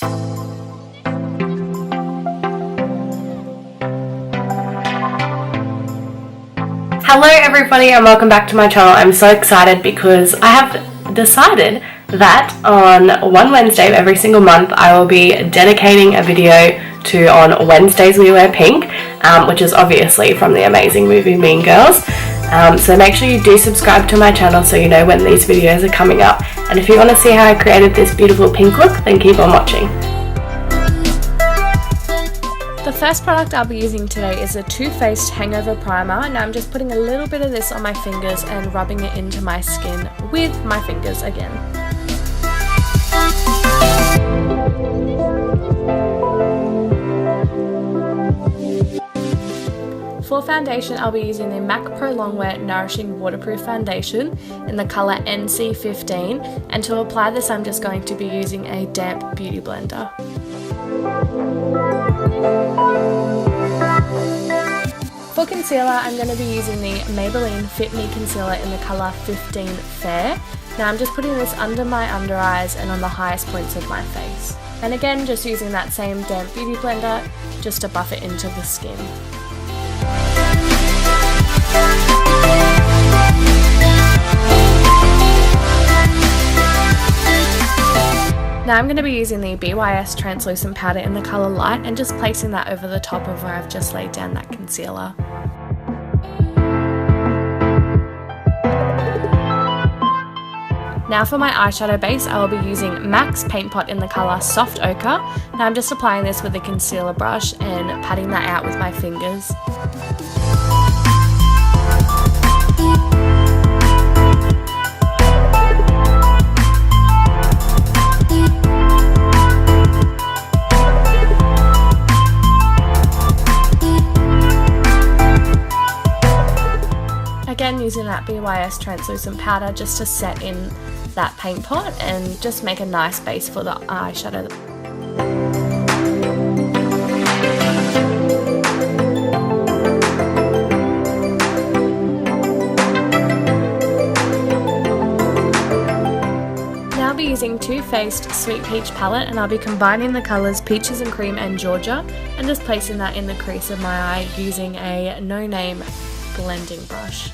Hello everybody and welcome back to my channel. I'm so excited because I have decided that on one Wednesday of every single month I will be dedicating a video to On Wednesdays We Wear Pink, which is obviously from the amazing movie Mean Girls. So make sure you do subscribe to my channel so you know when these videos are coming up. And if you want to see how I created this beautiful pink look, then keep on watching. The first product I'll be using today is a Too Faced Hangover Primer. Now I'm just putting a little bit of this on my fingers and rubbing it into my skin with my fingers again. For foundation, I'll be using the MAC Pro Longwear Nourishing Waterproof Foundation in the colour NC15, and to apply this I'm just going to be using a damp beauty blender. For concealer, I'm going to be using the Maybelline Fit Me Concealer in the colour 15 Fair. Now I'm just putting this under my under eyes and on the highest points of my face. And again, just using that same damp beauty blender just to buff it into the skin. Now I'm going to be using the BYS Translucent Powder in the colour Light and just placing that over the top of where I've just laid down that concealer. Now for my eyeshadow base, I will be using MAC's Paint Pot in the colour Soft Ochre. Now I'm just applying this with a concealer brush and patting that out with my fingers. Again, using that BYS translucent powder just to set in that paint pot and just make a nice base for the eyeshadow. Now I'll be using Too Faced Sweet Peach palette, and I'll be combining the colours Peaches and Cream and Georgia and just placing that in the crease of my eye using a No Name blending brush.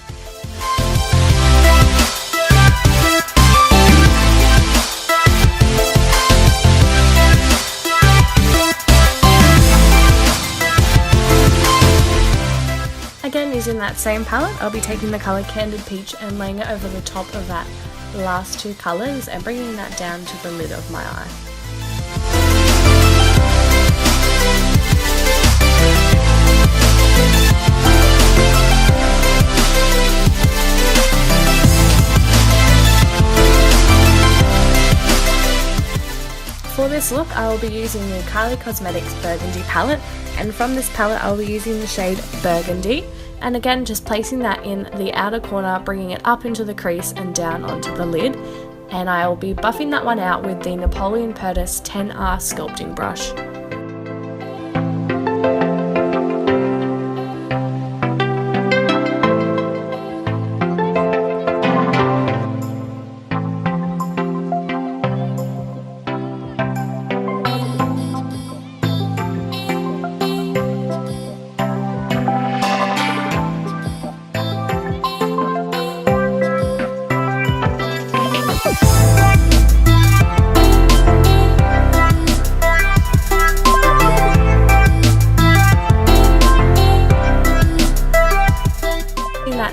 Again, using that same palette, I'll be taking the colour Candid Peach and laying it over the top of that last two colours and bringing that down to the lid of my eye. For this look, I will be using the Kylie Cosmetics Burgundy palette, and from this palette I will be using the shade Burgundy, and again just placing that in the outer corner, bringing it up into the crease and down onto the lid, and I will be buffing that one out with the Napoleon Purtis 10R sculpting brush.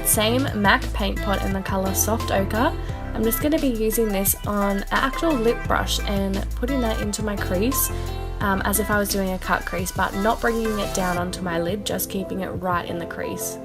Same MAC paint pot in the colour Soft Ochre. I'm just going to be using this on an actual lip brush and putting that into my crease as if I was doing a cut crease, but not bringing it down onto my lid, just keeping it right in the crease.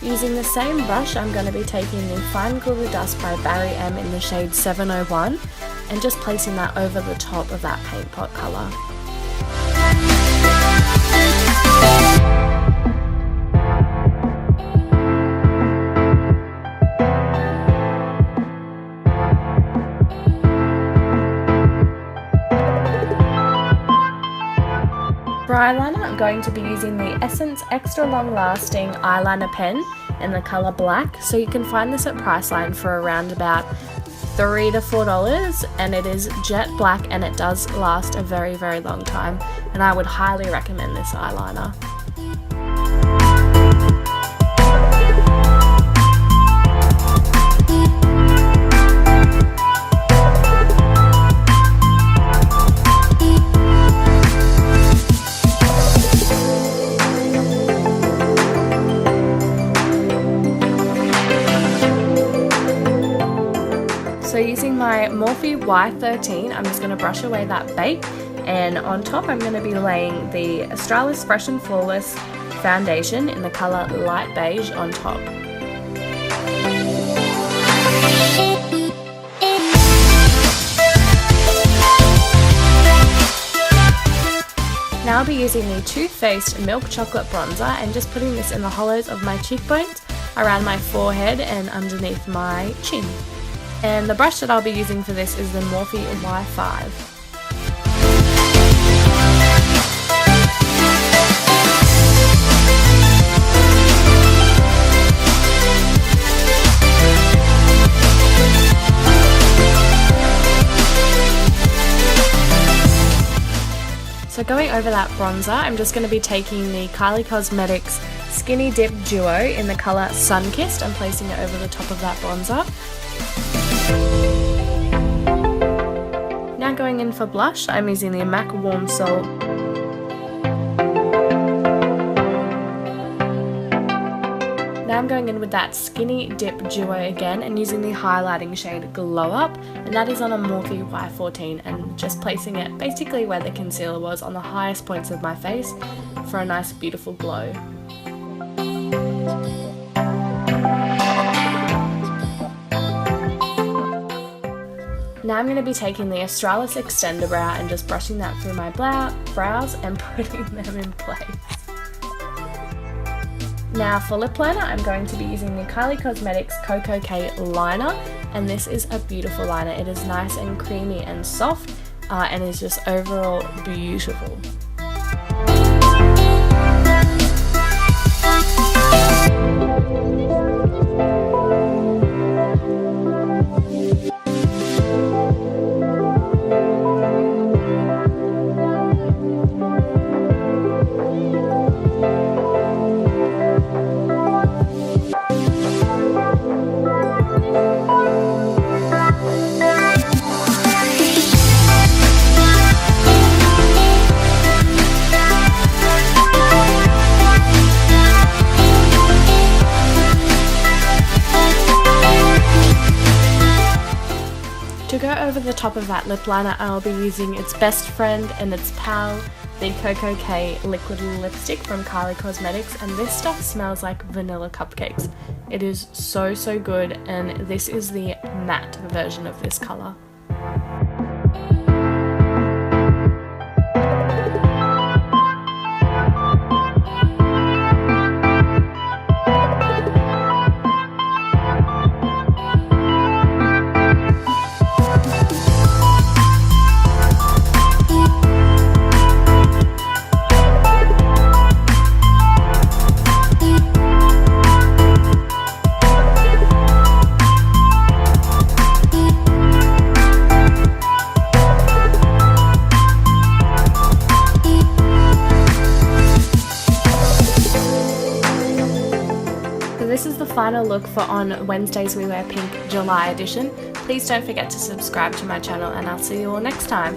Using the same brush, I'm going to be taking the Fine Glitter Dust by Barry M in the shade 701 and just placing that over the top of that paint pot colour. For eyeliner, I'm going to be using the Essence Extra Long Lasting Eyeliner Pen in the colour Black. So you can find this at Priceline for around about $3 to $4, and it is jet black and it does last a very, very long time, and I would highly recommend this eyeliner. So using my Morphe Y13, I'm just going to brush away that bake, and on top I'm going to be laying the Australis Fresh and Flawless foundation in the colour Light Beige on top. Now I'll be using the Too Faced Milk Chocolate Bronzer and just putting this in the hollows of my cheekbones, around my forehead and underneath my chin. And the brush that I'll be using for this is the Morphe Y5. So going over that bronzer, I'm just going to be taking the Kylie Cosmetics Skinny Dip Duo in the colour Sunkissed and placing it over the top of that bronzer. Now going in for blush, I'm using the MAC Warm Salt. Now I'm going in with that Skinny Dip Duo again and using the highlighting shade Glow Up, and that is on a Morphe Y14, and just placing it basically where the concealer was, on the highest points of my face for a nice beautiful glow. Now I'm going to be taking the Australis Extender Brow and just brushing that through my brows and putting them in place. Now for lip liner, I'm going to be using the Kylie Cosmetics Coco K Liner, and this is a beautiful liner. It is nice and creamy and soft, and is just overall beautiful. To go over the top of that lip liner, I'll be using its best friend and its pal, the Coco K Liquid Lipstick from Kylie Cosmetics, and this stuff smells like vanilla cupcakes. It is so, so good, and this is the matte version of this colour. This is the final look for On Wednesdays We Wear Pink July edition. Please don't forget to subscribe to my channel, and I'll see you all next time.